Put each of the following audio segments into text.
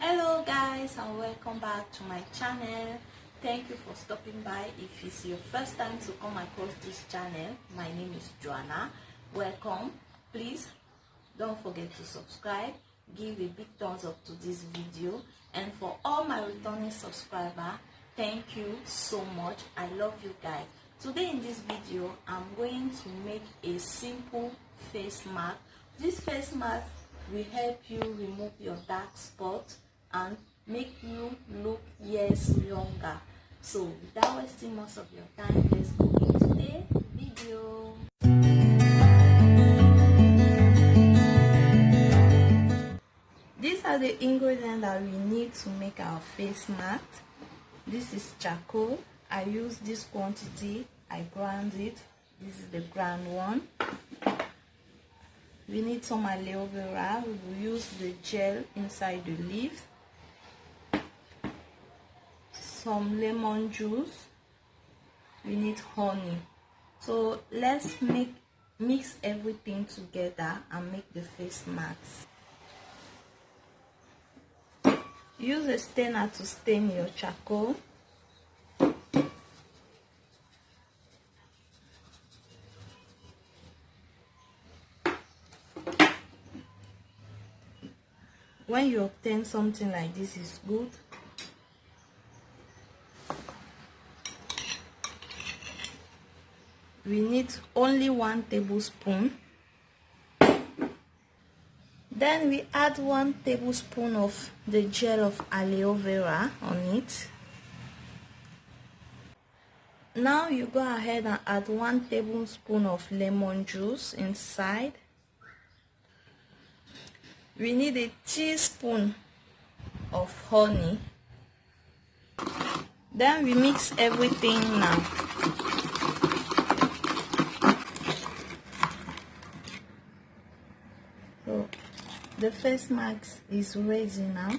Hello guys, and welcome back to my channel. Thank you for stopping by. If it's your first time to come across this channel, my name is Joanna. Welcome. Please don't forget to subscribe, give a big thumbs up to this video, and for all my returning subscribers, thank you so much. I love you guys. Today in this video, I'm going to make a simple face mask. This face mask will help you remove your dark spots and make you look years younger. So without wasting most of your time, let's go into the video. These are the ingredients that we need to make our face mask. This is charcoal. I use this quantity. I ground it. This is the ground one. We need some aloe vera. We will use the gel inside the leaves. Some lemon juice. We need honey. So let's mix everything together and make the face mask. Use a stainer to stain your charcoal. When you obtain something like this, is good. We need only 1 tablespoon. Then we add 1 tablespoon of the gel of aloe vera on it. Now you go ahead and add 1 tablespoon of lemon juice inside. We need a teaspoon of honey. Then we mix everything now. So the face mask is ready now.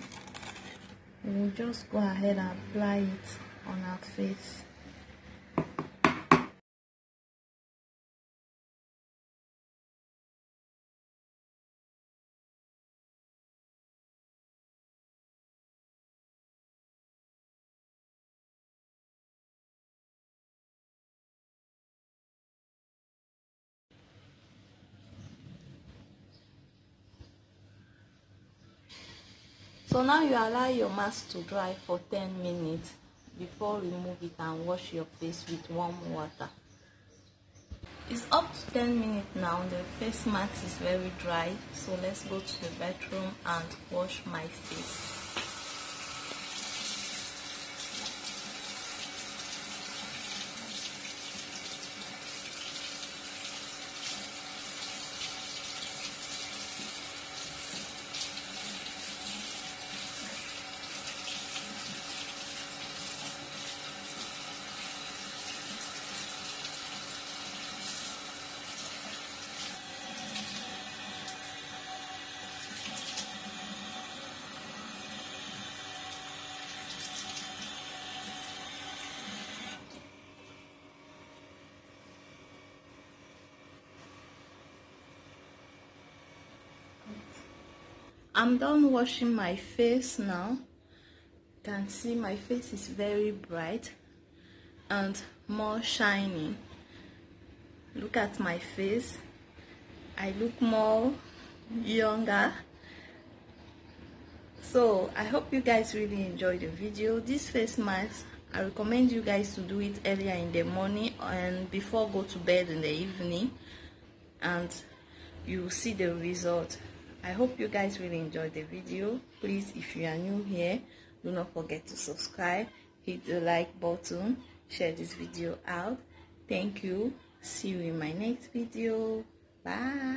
We will just go ahead and apply it on our face. So now you allow your mask to dry for 10 minutes before remove it and wash your face with warm water. It's up to 10 minutes now. The face mask is very dry, so let's go to the bathroom and wash my face. I'm done washing my face now. You can see my face is very bright and more shiny. Look at my face. I look more younger. So I hope you guys really enjoyed the video. This face mask, I recommend you guys to do it earlier in the morning and before go to bed in the evening, and you will see the result. I hope you guys really enjoyed the video. Please, if you are new here, do not forget to subscribe, hit the like button, share this video out. Thank you. See you in my next video. Bye.